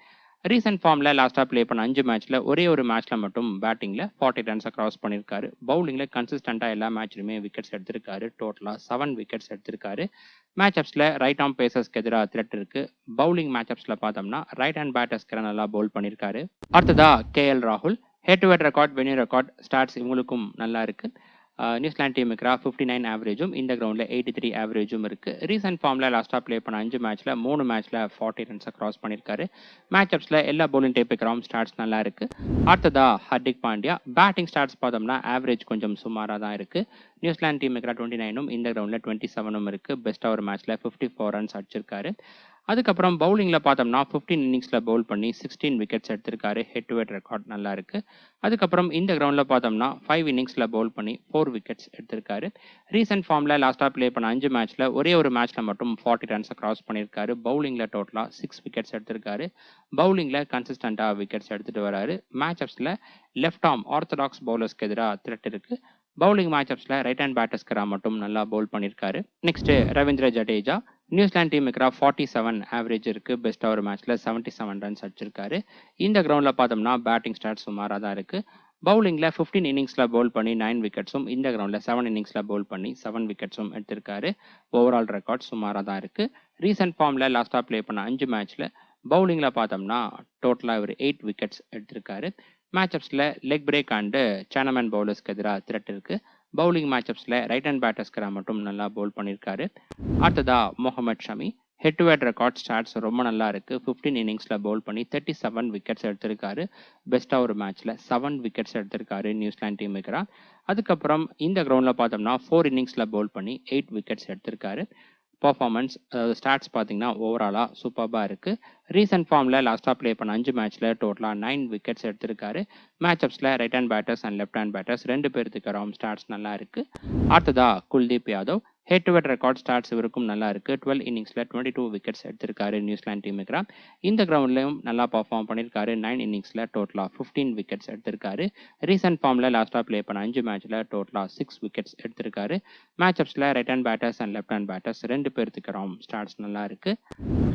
ரீசெண்ட் ஃபார்மில் லாஸ்ட்டாக ப்ளே பண்ண 5 மேட்ச்சில் ஒரே ஒரு மேட்ச்சில் மட்டும் பேட்டிங்கில் 40 ரன்ஸை கிராஸ் பண்ணியிருக்காரு. பவுலிங்கில் கன்சிஸ்டண்ட்டாக எல்லா மேட்ச்லையுமே விக்கெட்ஸ் எடுத்திருக்காரு. டோட்டலாக 7 விக்கெட்ஸ் எடுத்திருக்காரு. மேட்சப்ஸில் ரைட் ஆர்ம் பேசர்ஸ்க்கு எதிராக த்ரெட் இருக்குது. பவுலிங் மேட்சப்ஸில் பார்த்தோம்னா ரைட் ஹேண்ட் பேட்டர்ஸ்க்கு நல்லா பவுல் பண்ணியிருக்காரு. அடுத்ததா KL ராகுல் head to head record, venue record starts இவங்களுக்கும் நல்லா இருக்குது. நியூசிலாந்து டீமுக்கு 59 ஆவரேஜும் இந்த கிரவுண்டில் 83 ஆவரேஜும் இருக்குது. ரீசெண்ட் ஃபார்மில் லாஸ்ட்டாக ப்ளே பண்ண 5 மேட்ச்சில் 3 மேட்ச்சில் 40 ரன்ஸை கிராஸ் பண்ணியிருக்காரு. மேட்சப்ஸில் எல்லா பவுலிங் டைப்புக்கு ஸ்டார்ட்ஸ் நல்லா இருக்குது. அடுத்ததா ஹர்திக் பாண்டியா. பேட்டிங் ஸ்டார்ட்ஸ் பார்த்தோம்னா ஆவரேஜ் கொஞ்சம் சுமாராக தான் இருக்குது. நியூசிலாந்து டீமுக்கு 29ம் இந்த கிரவுண்டில் 27ம் இருக்குது. பெஸ்ட்டாக ஒரு மேட்ச்சில் 54 ரன்ஸ் அடிச்சிருக்காரு. அதுக்கப்புறம் பவுலிங்கில் பார்த்தோம்னா 15 இன்னிங்ஸில் பவுல் பண்ணி 16 விக்கெட்ஸ் எடுத்திருக்காரு. ஹெட் டு ஹெட் ரெக்கார்ட் நல்லா இருக்குது. அதுக்கப்புறம் இந்த கிரவுண்டில் பார்த்தோம்னா 5 இன்னிங்ஸில் பவுல் பண்ணி 4 விக்கெட்ஸ் எடுத்திருக்காரு. ரீசெண்ட் ஃபார்மில் லாஸ்ட்டாக ப்ளே பண்ண 5 மேட்ச்சில் ஒரே ஒரு மேட்ச்சில் மட்டும் 40 ரன்ஸை கிராஸ் பண்ணியிருக்காரு. பவுலிங்கில் டோட்டலாக 6 விக்கெட்ஸ் எடுத்திருக்காரு. பவுலிங்கில் கன்சிஸ்டண்ட்டாக விக்கெட்ஸ் எடுத்துகிட்டு வராரு. மேட்சப்ஸில் லெஃப்ட் ஆர்ம் ஆர்த்தடாக்ஸ் பவுலர்ஸ்க்கு எதிராக த்ரெட் இருக்குது. பவுலிங் மேட்சப்ஸில் ரைட் ஹேண்ட் பேட்டர்ஸ்க்கு மட்டும் நல்லா பவுல் பண்ணியிருக்காரு. நெக்ஸ்ட் ரவீந்திர ஜடேஜா. நியூசிலாந்து டீமுக்கு 47 ஆவரேஜ் இருக்குது. பெஸ்ட்டாக ஒரு மேட்ச்சில் 77 ரன்ஸ் அடிச்சிருக்காரு. இந்த கிரவுண்டில் பார்த்தோம்னா பேட்டிங் ஸ்டார்ட் சுமாராக தான் இருக்குது. பவுலிங்கில் 15 இன்னிங்ஸில் பவுல் பண்ணி 9 விக்கெட்ஸும் இந்த கிரவுண்டில் 7 இன்னிங்ஸில் பவுல் பண்ணி 7 விக்கெட்ஸும் எடுத்திருக்காரு. ஓவரால் ரெக்கார்ட் சுமாராக தான் இருக்குது. ரீசெண்ட் ஃபார்மில் லாஸ்ட்டாக ப்ளே பண்ண 5 மேட்ச்சில் பவுலிங்கில் பார்த்தோம்னா டோட்டலாக ஒரு 8 விக்கெட்ஸ் எடுத்திருக்காரு. மேட்சப்ஸில் லெக் பிரேக் அண்டு சேனமேன் பவுலர்ஸ்க்கு எதிராக த்ரெட் இருக்குது. பவுலிங் மேட்சப்ஸில் ரைட் ஹேண்ட் பேட்டர்ஸ்க்கு மட்டும் நல்லா பவுல் பண்ணியிருக்காரு. அடுத்ததா Mohammed Shami. Head to head record stats ரொம்ப நல்லா இருக்குது. 15 இன்னிங்ஸில் பவுல் பண்ணி 37 விக்கெட்ஸ் எடுத்திருக்காரு. பெஸ்ட்டாக ஒரு மேட்ச்சில் 7 விக்கெட்ஸ் எடுத்திருக்காரு நியூசிலாந்து டீமுக்கு. அதுக்கப்புறம் இந்த கிரவுண்டில் பார்த்தோம்னா 4 இன்னிங்ஸில் பவுல் பண்ணி 8 விக்கெட்ஸ் எடுத்திருக்காரு. பர்ஃபார்மன்ஸ் அதாவது ஸ்டாட்ஸ் பார்த்தீங்கன்னா ஓவராலாக சூப்பராக இருக்குது. ரீசெண்ட் ஃபார்மில் லாஸ்ட்டாக ப்ளே பண்ண 5 மேட்ச்சில் டோட்டலாக 9 விக்கெட்ஸ் எடுத்திருக்காரு. மேட்சப்ஸில் right hand batters and left hand batters 2 பேர்த்துக்கு ஸ்டாட்ஸ் நல்லா இருக்குது. அடுத்ததா Kuldeep Yadav. Head to head record stats இவருக்கும் நல்லா இருக்குது. 12 இன்னிங்ஸில் 22 விக்கெட்ஸ் எடுத்திருக்காரு நியூசிலாந்து டீமுக்கு. இந்த கிரவுண்ட்லையும் நல்லா பர்ஃபார்ம் பண்ணியிருக்காரு. 9 இன்னிங்ஸில் டோட்டலாக 15 விக்கெட்ஸ் எடுத்திருக்காரு. ரீசெண்ட் ஃபார்மில் லாஸ்ட்டாக ப்ளே பண்ண 5 மேட்ச்சில் டோட்டலாக 6 விக்கெட்ஸ் எடுத்திருக்காரு. மேட்சப்ஸில் right hand batters and left hand batters 2 பேர்த்துக்கு ஸ்டார்ட்ஸ் நல்லா இருக்குது.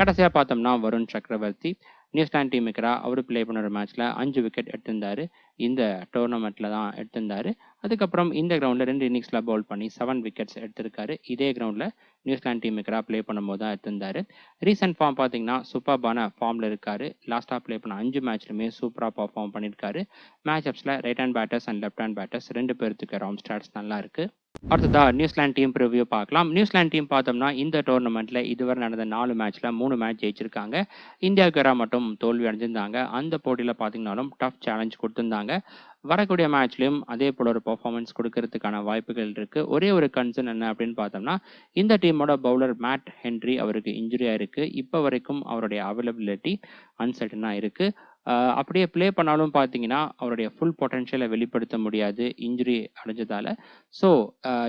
கடைசியாக பார்த்தோம்னா வருண் சக்கரவர்த்தி. நியூசிலாந்து டீமுக்கு அவர் ப்ளே பண்ண ஒரு மேட்ச்சில் 5 விக்கெட் எடுத்திருந்தாரு. இந்த டோர்னமெண்ட்டில் தான் எடுத்திருந்தாரு. அதுக்கப்புறம் இந்த கிரவுண்டில் 2 இன்னிங்ஸில் பவுல் பண்ணி 7 விக்கெட்ஸ் எடுத்திருக்காரு. இதே கிரவுண்டில் நியூசிலாந்து டீமுக்கு ப்ளே பண்ணும்போது தான் எடுத்திருந்தாரு. ரீசெண்ட் ஃபார்ம் பார்த்தீங்கன்னா சூப்பர்பான ஃபார்மில் இருக்காரு. லாஸ்ட்டாக ப்ளே பண்ண 5 மேட்ச்லையுமே சூப்பராக பர்ஃபார்ம் பண்ணியிருக்காரு. மேட்சப்ஸில் right hand batters and left hand batters 2 பேர்த்துக்கு ஸ்டார்ட்ஸ் நல்லா இருக்குது. அடுத்ததா நியூசிலாந்து டீம் ப்ரிவ்யூ பார்க்கலாம். நியூசிலாந்து டீம் பார்த்தோம்னா இந்த டோர்னமெண்ட்டில் இதுவரை நடந்த 4 மேட்ச்சில் 3 மேட்ச் ஜெயிச்சிருக்காங்க. இந்தியாவுக்கு மட்டும் தோல்வி அடைஞ்சிருந்தாங்க. அந்த போட்டியில் பார்த்தீங்கன்னாலும் டஃப் சேலஞ்ச் கொடுத்துருந்தாங்க. வரக்கூடிய மேட்ச்லையும் அதே போல் ஒரு பர்ஃபார்மன்ஸ் கொடுக்கறதுக்கான வாய்ப்புகள் இருக்குது. ஒரே ஒரு கன்சர்ன் என்ன அப்படின்னு பார்த்தோம்னா இந்த டீமோட பவுலர் மேட் ஹென்ரி அவருக்கு இன்ஜுரியாக இருக்குது. இப்போ வரைக்கும் அவருடைய அவைலபிலிட்டி அன்சர்டனாக இருக்குது. அப்படியே ப்ளே பண்ணாலும் பார்த்தீங்கன்னா அவருடைய ஃபுல் பொட்டன்ஷியலை வெளிப்படுத்த முடியாது இன்ஜுரி அடைஞ்சதால். ஸோ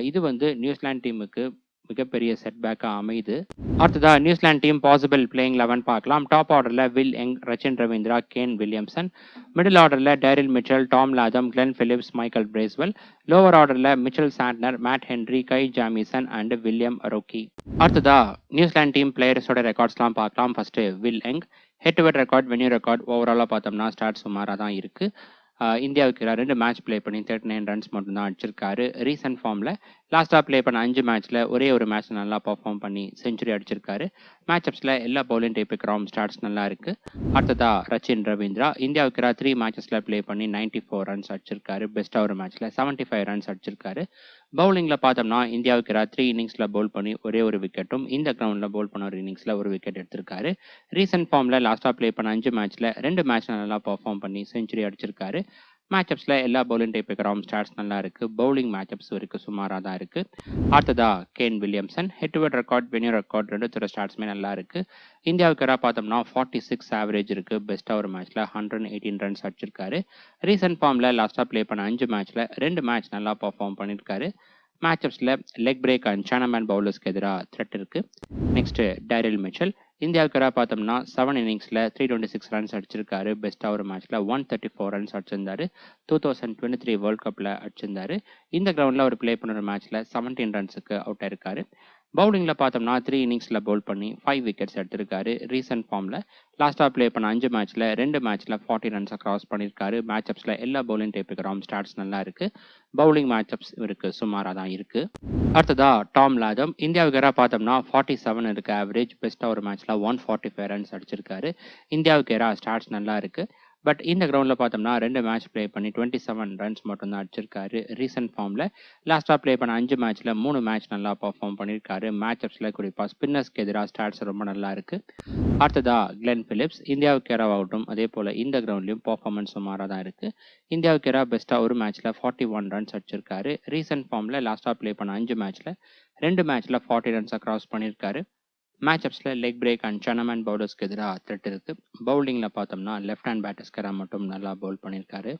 இது நியூசிலாந்து டீமுக்கு மிகப்பெரிய செட்பேக்காக அமையுது. அடுத்ததா நியூசிலாந்து டீம் பாசிபிள் பிளேயிங் 11 பார்க்கலாம். டாப் ஆர்டரில் Will Young, Rachin Ravindra, Kane Williamson. Middle ஆர்டரில் Daryl Mitchell, Tom Latham, Glenn Phillips, Michael Bracewell. Lower ஆர்டரில் Mitchell Santner, Matt Henry, Kyle Jamieson and William O'Rourke. அடுத்ததா நியூசிலாந்து டீம் பிளேயர்ஸோட ரெக்கார்ட்ஸ்லாம் பார்க்கலாம். First Will Young. Head to head record, venue record ஓவராலாக பார்த்தோம்னா ஸ்டார்ட் சுமாராக தான் இருக்குது. இந்தியாவுக்கு 2 மேட்ச் ப்ளே பண்ணி 39 ரன்ஸ் மட்டும் தான் அடிச்சிருக்காரு. ரீசெண்ட் ஃபார்மில் லாஸ்ட்டாக ப்ளே பண்ண 5 மேட்ச்சில் ஒரே ஒரு மேட்ச் நல்லா பர்ஃபார்ம் பண்ணி செஞ்சுரி அடிச்சிருக்காரு. மேட்சப்ஸில் எல்லா பவுலிங் டைப்புக்கு ஸ்டார்ட்ஸ் நல்லா இருக்குது. அடுத்ததா ரச்சின் ரவீந்திரா. இந்தியாவுக்கு 3 மேட்சஸில் ப்ளே பண்ணி 94 ரன்ஸ் அடிச்சிருக்காரு. பெஸ்ட்டாக ஒரு மேட்ச்சில் 75 ரன்ஸ் அடிச்சிருக்காரு. பவுலிங்கில் பார்த்தோம்னா இந்தியாவுக்கு 3 இன்னிங்ஸில் பவுல் பண்ணி ஒரே ஒரு விக்கெட்டும் இந்த கிரவுண்டில் பவுல் பண்ண ஒரு இன்னிங்ஸில் ஒரு விக்கெட் எடுத்திருக்காரு. ரீசெண்ட் ஃபார்மில் லாஸ்ட்டாக ப்ளே பண்ண 5 மேட்ச்சில் 2 மேட்ச் நல்லா பர்ஃபார்ம் பண்ணி செஞ்சுரி அடிச்சிருக்காரு. மேட்சப்ஸில் எல்லா பவுலிங் டைப்புக்கு ஸ்டார்ட்ஸ் நல்லா இருக்குது. பவுலிங் மேட்சப்ஸ் வரைக்கும் சுமாராக தான் இருக்குது. அடுத்ததா Kane Williamson. Head to head record, venue record 2 ஸ்டார்ட்ஸுமே நல்லா இருக்குது. இந்தியாவுக்கு பார்த்தோம்னா 46 ஆவரேஜ் இருக்குது. பெஸ்ட்டாக ஒரு மேட்ச்சில் 118 ரன்ஸ் அடிச்சிருக்காரு. ரீசெண்ட் ஃபார்மில் லாஸ்ட்டாக ப்ளே பண்ண 5 மேட்ச்சில் 2 மேட்ச் நல்லா பர்ஃபார்ம் பண்ணியிருக்காரு. மேட்சப்ஸில் லெக் பிரேக் அண்ட் சேனமேன் பவுலர்ஸ்க்கு எதிராக த்ரெட் இருக்குது. Next Daryl Mitchell. இந்தியாவுக்கு பார்த்தோம்னா 7 இன்னிங்ஸில் 326 ரன்ஸ் அடிச்சிருக்காரு. பெஸ்ட்டாக ஒரு மேட்ச்சில் 134 ரன்ஸ் அடிச்சிருந்தாரு. 2023 வேர்ல்ட் கப்பில் அடிச்சிருந்தாரு. இந்த கிரவுண்டில் அவர் ப்ளே பண்ணுற மேட்ச்சில் 17 ரன்ஸுக்கு அவுட் ஆயிருக்காரு. பவுலிங்கில் பார்த்தோம்னா 3 இன்னிங்ஸில் பவுல் பண்ணி 5 விக்கெட்ஸ் எடுத்திருக்காரு. ரீசெண்ட் ஃபார்மில் லாஸ்ட்டாக ப்ளே பண்ண 5 மேட்ச்சில் 2 மேட்ச்சில் 40 ரன்ஸை கிராஸ் பண்ணியிருக்காரு. மேட்சப்ஸில் எல்லா பவுலிங் டைப்புக்கு ஸ்டார்ட்ஸ் நல்லா இருக்குது. பவுலிங் மேட்சப்ஸ் இவருக்கு சுமாராக தான் இருக்குது. அடுத்ததா டாம் லாதம். இந்தியாவுக்கு பார்த்தோம்னா 47 இருக்குது ஆவரேஜ். பெஸ்ட்டாக ஒரு மேட்ச்சில் 145 ரன்ஸ் அடிச்சிருக்காரு. இந்தியாவுக்கு ஸ்டார்ட்ஸ் நல்லா இருக்குது. பட் இந்த கிரவுண்டில் பார்த்தோம்னா 2 மேட்ச் ப்ளே பண்ணி 27 ரன்ஸ் மட்டும் தான் அடிச்சிருக்காரு ரீசெண்ட் ஃபார்மில். லாஸ்ட்டாக ப்ளே பண்ண 5 மேட்ச்சில் 3 மேட்ச் நல்லா பர்ஃபார்ம் பண்ணியிருக்காரு. மேட்சப்ஸில் குறிப்பாக ஸ்பின்னர்ஸ்க்கு எதிராக ஸ்டாட்ஸ் ரொம்ப நல்லா இருக்குது. அடுத்ததா கிளென் பிலிப்ஸ் இந்தியாவுக்கு எதிராகட்டும் அதே போல் இந்த கிரவுண்ட்லையும் பர்ஃபார்மன்ஸ் சுமாராக தான் இருக்குது. இந்தியாவுக்கு எதிராக பெஸ்ட்டாக ஒரு மேட்ச்சில் 41 ரன்ஸ் அடிச்சிருக்காரு. ரீசெண்ட் ஃபார்மில் லாஸ்ட்டாக ப்ளே பண்ண 5 மேட்ச்சில் 2 மேட்ச்சில் 40 ரன்ஸை கிராஸ் பண்ணியிருக்காரு. மேட்சப்ஸில் லெக் பிரேக் அண்ட் சனமேன் பவுலர்ஸ்க்கு எதிராக த்ரெட் இருக்குது. பவுலிங்கில் பார்த்தோம்னா லெஃப்ட் ஹேண்ட் பேட்டர்ஸ்க்கு மட்டும் நல்லா பவுல் பண்ணியிருக்காரு.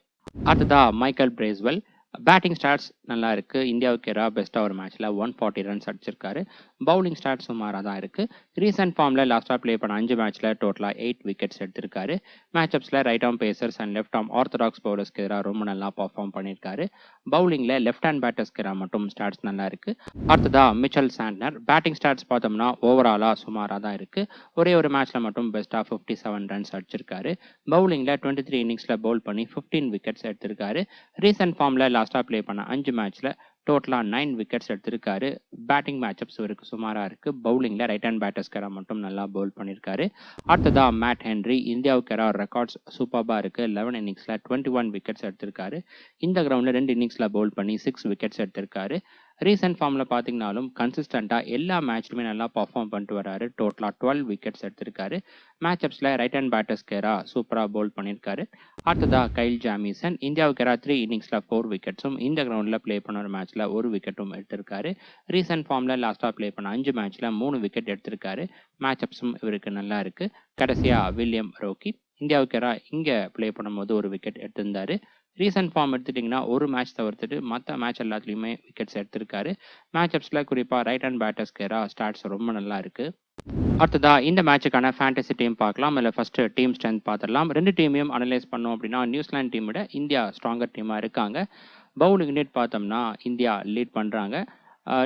அடுத்ததா மைக்கேல் பிரேஸ்வெல் பேட்டிங் ஸ்டாட்ஸ் நல்லா இருக்குது. இந்தியாவுக்கு எதிராக பெஸ்ட்டாக ஒரு மேட்ச்சில் 140 ரன்ஸ் அடிச்சிருக்காரு. பவுலிங் ஸ்டாட்ஸ் சுமாராக தான் இருக்குது. ரீசெண்ட் ஃபார்மில் லாஸ்ட்டாக ப்ளே பண்ண 5 மேட்ச்சில் டோட்டலாக 8 விக்கெட்ஸ் எடுத்திருக்காரு. மேட்சப்ஸில் right arm pacers and left arm orthodox பவுலர்ஸ்க்கு எதிராக ரொம்ப நல்லா பர்ஃபார்ம் பண்ணியிருக்காரு. பவுலிங்கில் லெஃப்ட் ஹேண்ட் பேட்டர்ஸ்க்கு எதிராக மட்டும் ஸ்டாட்ஸ் நல்லா இருக்குது. அடுத்ததா மிச்சல் சாண்ட்னர் பேட்டிங் ஸ்டாட்ஸ் பார்த்தோம்னா ஓவராலாக சுமாராக தான் இருக்குது. ஒரே ஒரு மேட்ச்சில் மட்டும் பெஸ்ட்டாக 57 ரன்ஸ் அடிச்சிருக்காரு. பவுலிங்கில் 23 இன்னிங்ஸில் பவுல் பண்ணி 15 விக்கெட்ஸ் எடுத்திருக்காரு. ரீசெண்ட் ஃபார்மில் லாஸ்ட்டாக ப்ளே பண்ண 5 மேட்ச்சில் டோட்டலாக 9 விக்கெட்ஸ் எடுத்திருக்காரு. பேட்டிங் மேட்சப்ஸ் இவருக்கு சுமாராக இருக்குது. பவுலிங்கில் ரைட் ஹேண்ட் பேட்டர்ஸ்க்கு மட்டும் நல்லா பவுல் பண்ணியிருக்காரு. அடுத்ததா மேட் ஹென்ரி இந்தியாவுக்கு ரெக்கார்ட்ஸ் சூப்பராக இருக்குது. 11 இன்னிங்ஸில் 21 விக்கெட்ஸ் எடுத்திருக்காரு. இந்த கிரவுண்டில் 2 இன்னிங்ஸில் பவுல் பண்ணி 6 விக்கெட்ஸ் எடுத்திருக்காரு. ரீசெண்ட் ஃபார்மில் பார்த்தீங்கனாலும் கன்சிஸ்டண்ட்டாக எல்லா மேட்ச்லையுமே நல்லா பர்ஃபார்ம் பண்ணிட்டு வராரு. டோட்டலாக 12 விக்கெட்ஸ் எடுத்திருக்காரு. மேட்சப்ஸில் ரைட் ஹேண்ட் பேட்டர்ஸ்க்கு சூப்பராக பவுல் பண்ணியிருக்காரு. அடுத்ததா கைல் ஜாமிசன் இந்தியாவுக்கு 3 இன்னிங்ஸில் 4 விக்கெட்ஸும் இந்த கிரவுண்டில் ப்ளே பண்ண ஒரு மேட்ச்சில் 1 விக்கெட்டும் எடுத்திருக்காரு. ரீசெண்ட் ஃபார்மில் லாஸ்ட்டாக ப்ளே பண்ண 5 மேட்ச்சில் 3 விக்கெட் எடுத்திருக்காரு. மேட்சப்ஸும் இவருக்கு நல்லா இருக்குது. கடைசியாக வில்லியம் ரோக்கி இந்தியாவுக்கு இங்கே ப்ளே பண்ணும்போது 1 விக்கெட் எடுத்திருந்தாரு. ரீசெண்ட் ஃபார்ம் எடுத்துட்டிங்கன்னா ஒரு மேட்ச் தவிர்த்துட்டு மற்ற மேட்ச் எல்லாத்துலேயுமே விக்கெட்ஸ் எடுத்திருக்காரு. மேட்சப்ஸில் குறிப்பாக ரைட் ஹேண்ட் பேட்டர்ஸ்க்கு ஸ்டாட்ஸ் ரொம்ப நல்லா இருக்குது. அடுத்ததா இந்த மேட்சுக்கான ஃபேண்டசி டீம் பார்க்கலாம். இல்லை ஃபர்ஸ்ட் டீம் ஸ்ட்ரென்த் பார்த்துடலாம். 2 டீமையும் அனலைஸ் பண்ணோம் அப்படின்னா நியூசிலாந்து டீம் விட இந்தியா ஸ்ட்ராங்கர் டீமாக இருக்காங்க. பவுலிங் யூனிட் பார்த்தோம்னா இந்தியா லீட் பண்ணுறாங்க.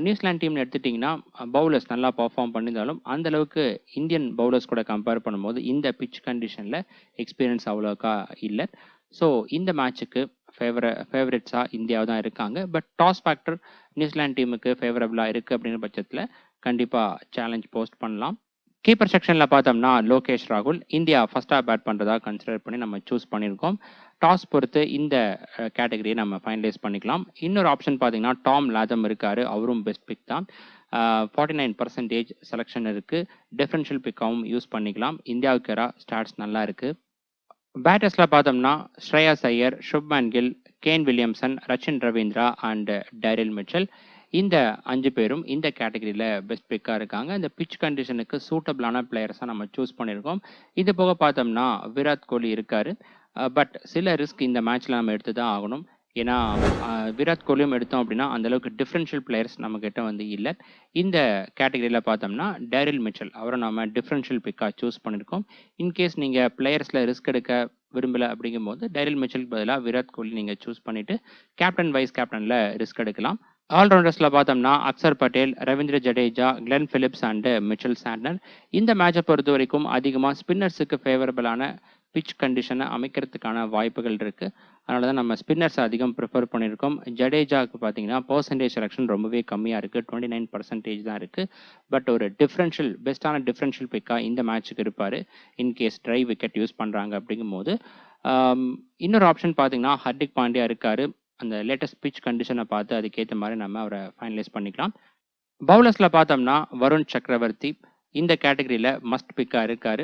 நியூசிலாந்து டீம்னு எடுத்துட்டிங்கன்னா பவுலர்ஸ் நல்லா பர்ஃபார்ம் பண்ணியிருந்தாலும் அந்தளவுக்கு இந்தியன் பவுலர்ஸ் கூட கம்பேர் பண்ணும்போது இந்த பிச் கண்டிஷனில் எக்ஸ்பீரியன்ஸ் அவ்வளோக்கா இல்லை. ஸோ இந்த மேட்சுக்கு ஃபேவரட்ஸாக இந்தியாவை தான் இருக்காங்க. பட் டாஸ் ஃபேக்டர் நியூசிலாந்து டீமுக்கு ஃபேவரபுளாக இருக்குது அப்படிங்கிற பட்சத்தில் கண்டிப்பாக சேலஞ்ச் போஸ்ட் பண்ணலாம். கீப்பர் செக்ஷனில் பார்த்தோம்னா லோகேஷ் ராகுல் இந்தியா ஃபஸ்ட்டாக பேட் பண்ணுறதா கன்சிடர் பண்ணி நம்ம சூஸ் பண்ணியிருக்கோம். டாஸ் பொறுத்து இந்த கேட்டகரியை நம்ம ஃபைனலைஸ் பண்ணிக்கலாம். இன்னொரு ஆப்ஷன் பார்த்தீங்கன்னா டாம் லாதம் இருக்கார். அவரும் பெஸ்ட் பிக் தான். 49% செலெக்ஷன் இருக்குது. டிஃபரன்ஷியல் பிக்காகவும் யூஸ் பண்ணிக்கலாம். இந்தியாவுக்கு ஸ்டாட்ஸ் நல்லா இருக்குது. பேட்டர்ஸில் பார்த்தோம்னா Shreyas Iyer, Shubman Gill, Kane Williamson, Rachin Ravindra and Daryl Mitchell இந்த 5 பேரும் இந்த கேட்டகரியில் பெஸ்ட் பிக்காக இருக்காங்க. இந்த பிச் கண்டிஷனுக்கு சூட்டபிளான பிளேயர்ஸாக நம்ம சூஸ் பண்ணியிருக்கோம். இது போக பார்த்தோம்னா விராட் கோலி இருக்கார். பட் சில ரிஸ்க் இந்த மேட்ச்சில் நம்ம எடுத்து தான் ஆகணும். ஏன்னா விராட் கோலியும் எடுத்தோம் அப்படின்னா அந்தளவுக்கு டிஃப்ரென்ஷியல் பிளேயர்ஸ் நம்மக்கிட்ட இல்லை. இந்த கேட்டகரியில் பார்த்தோம்னா டேரில் மிச்சல் அவரை நம்ம டிஃப்ரென்ஷியல் பிக்காக சூஸ் பண்ணியிருக்கோம். இன்கேஸ் நீங்கள் பிளேயர்ஸில் ரிஸ்க் எடுக்க விரும்பலை அப்படிங்கும்போது டேரில் மிச்சலுக்கு பதிலாக விராட் கோலி நீங்கள் சூஸ் பண்ணிவிட்டு கேப்டன் வைஸ் கேப்டனில் ரிஸ்க் எடுக்கலாம். ஆல்ரவுண்டர்ஸில் பார்த்தோம்னா Axar Patel, Ravindra Jadeja, Glenn Phillips and Mitchell Santner. இந்த மேட்சை பொறுத்த வரைக்கும் அதிகமாக ஸ்பின்னர்ஸுக்கு ஃபேவரபிளான பிச் கண்டிஷனை அமைக்கிறதுக்கான வாய்ப்புகள் இருக்குது. அதனால தான் நம்ம ஸ்பின்னர்ஸை அதிகம் ப்ரிஃபர் பண்ணியிருக்கோம். ஜடேஜாவுக்கு பார்த்தீங்கன்னா பர்சன்டேஜ் செலெக்ஷன் ரொம்பவே கம்மியாக இருக்குது. 29% தான் இருக்குது. பட் ஒரு பெஸ்ட்டான டிஃப்ரென்ஷியல் பிக்காக இந்த மேட்ச்சுக்கு இருப்பார். இன்கேஸ் ட்ரை விக்கெட் யூஸ் பண்ணுறாங்க அப்படிங்கும்போது. இன்னொரு ஆப்ஷன் பார்த்தீங்கன்னா ஹர்திக் பாண்டியா இருக்கார். அந்த லேட்டஸ்ட் பிச் கண்டிஷனை பார்த்து அதுக்கேற்ற மாதிரி நம்ம அவரை ஃபைனலைஸ் பண்ணிக்கலாம். பவுலர்ஸில் பார்த்தோம்னா வருண் சக்கரவர்த்தி இந்த கேட்டகரியில் மஸ்ட் பிக்காக இருக்கார்.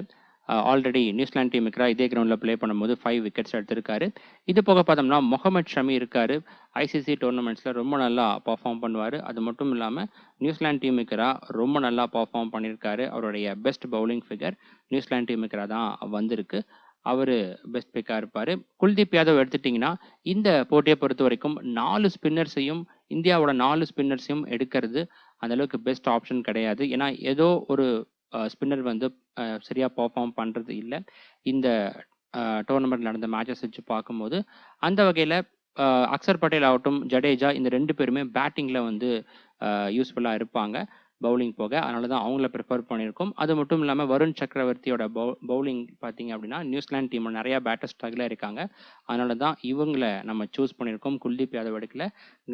ஆல்ரெடி நியூசிலாந்து டீமுக்கு இதே கிரவுண்டில் ப்ளே பண்ணும்போது 5 விக்கெட்ஸ் எடுத்திருக்காரு. இது போக பார்த்தோம்னா முகமது ஷமி இருக்கார். ஐசிசி டோர்னமெண்ட்ஸில் ரொம்ப நல்லா பர்ஃபார்ம் பண்ணுவார். அது மட்டும் இல்லாமல் நியூசிலாந்து டீமுக்கு ரொம்ப நல்லா பர்ஃபார்ம் பண்ணியிருக்காரு. அவருடைய பெஸ்ட் பவுலிங் ஃபிகர் நியூசிலாந்து டீமுக்கு தான் வந்திருக்கு. அவர் பெஸ்ட் பிக்காக இருப்பார். குல்தீப் யாதவ் எடுத்துட்டிங்கன்னா இந்த போட்டியை பொறுத்த வரைக்கும் 4 ஸ்பின்னர்ஸையும் இந்தியாவோட 4 ஸ்பின்னர்ஸையும் எடுக்கிறது அந்தளவுக்கு பெஸ்ட் ஆப்ஷன் கிடையாது. ஏன்னா ஏதோ ஒரு ஸ்பின்னர் சரியாக பர்ஃபார்ம் பண்ணுறது இல்லை. இந்த டோர்னமெண்ட் நடந்த மேட்சஸ் வச்சு பார்க்கும்போது அந்த வகையில் அக்சர் பட்டேல் ஆகட்டும், ஜடேஜா இந்த 2 பேருமே பேட்டிங்கில் யூஸ்ஃபுல்லாக இருப்பாங்க பவுலிங் போக. அதனால தான் அவங்கள ப்ரிஃபர் பண்ணியிருக்கோம். அது மட்டும் இல்லாமல் வருண் சக்கரவர்த்தியோட பவுலிங் பார்த்தீங்க அப்படின்னா நியூசிலாந்து டீமில் நிறையா பேட்டர் ஸ்ட்ரகிளாக இருக்காங்க. அதனால தான் இவங்களை நம்ம சூஸ் பண்ணியிருக்கோம். குல்தீப் யாதவ் எடுக்கல.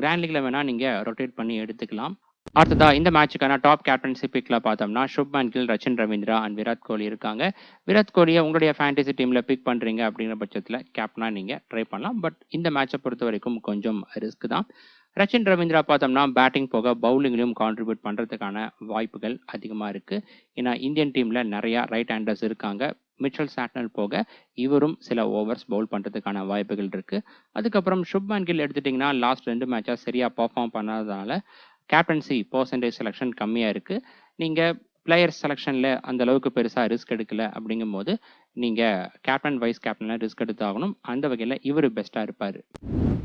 கிராண்ட் லீக்ல வேணால் நீங்கள் ரொட்டேட் பண்ணி எடுத்துக்கலாம். அடுத்ததா இந்த மேட்சுக்கான டாப் கேப்டன்சி பிக்ல பார்த்தோம்னா சுப்மன் கில், ரச்சின் ரவீந்திரா அண்ட் விராட் கோலி இருக்காங்க. விராட் கோலியை உங்களுடைய ஃபேண்டசி டீம்ல பிக் பண்றீங்க அப்படிங்கிற பட்சத்தில் கேப்டனா நீங்க ட்ரை பண்ணலாம். பட் இந்த மேட்சை பொறுத்த வரைக்கும் கொஞ்சம் ரிஸ்க் தான். ரச்சின் ரவீந்திரா பார்த்தோம்னா பேட்டிங் போக பவுலிங்லையும் கான்ட்ரிபியூட் பண்றதுக்கான வாய்ப்புகள் அதிகமா இருக்கு. ஏன்னா இந்தியன் டீம்ல நிறைய ரைட் ஹேண்டர்ஸ் இருக்காங்க. மிச்சல் சாட்னல் போக இவரும் சில ஓவர்ஸ் பவுல் பண்றதுக்கான வாய்ப்புகள் இருக்கு. அதுக்கப்புறம் சுப்மன் கில் எடுத்துட்டீங்கன்னா லாஸ்ட் 2 மேட்சா சரியா பெர்ஃபார்ம் பண்ணாததால கேப்டன்சி பெர்சன்டேஜ் செலெக்ஷன் கம்மியா இருக்கு. நீங்க பிளேயர் செலெக்ஷன்ல அந்த அளவுக்கு பெருசா ரிஸ்க் எடுக்கல அப்படிங்கும்போது நீங்க கேப்டன் வைஸ் கேப்டன்ல ரிஸ்க் எடுத்தாகணும். அந்த வகையில இவரு பெஸ்டா இருப்பாரு.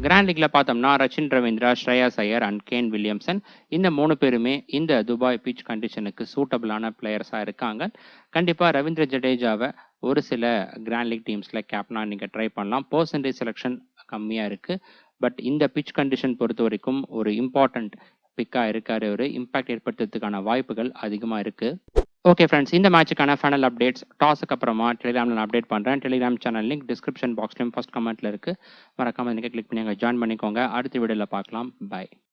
கிராண்ட் லீக்ல பார்த்தோம்னா Rachin Ravindra, Shreyas Iyer and Kane Williamson இந்த 3 பேருமே இந்த துபாய் பிட்ச் கண்டிஷனுக்கு சூட்டபிளான பிளேயர்ஸா இருக்காங்க. கண்டிப்பா ரவீந்திர ஜடேஜாவை ஒரு சில கிராண்ட் லீக் டீம்ஸ்ல கேப்டனா நீங்க ட்ரை பண்ணலாம். பெர்சன்டேஜ் செலெக்ஷன் கம்மியா இருக்கு. பட் இந்த பிட்ச் கண்டிஷன் பொறுத்த வரைக்கும் ஒரு இம்பார்ட்டன்ட் பிக்கா இருக்காரு. ஒரு இம்பாக்ட் ஏற்படுத்துறதுக்கான வாய்ப்புகள் அதிகமா இருக்கு. ஓகே ஃப்ரெண்ட்ஸ், இந்த மேட்சுக்கான ஃபைனல் அப்டேட்ஸ் டாஸுக்கு அப்புறமா டெலிகிராமில் நான் அப்டேட் பண்ணுறேன். டெலிகிராம் சேனல் லிங்க் டிஸ்கிரிப்ஷன் பாக்ஸ்லையும் ஃபர்ஸ்ட் கமெண்ட்ல இருக்கு. மறக்காம நீங்கள் கிளிக் பண்ணி அங்கே ஜாயின் பண்ணிக்கோங்க. அடுத்த வீடியோவில் பார்க்கலாம். பை.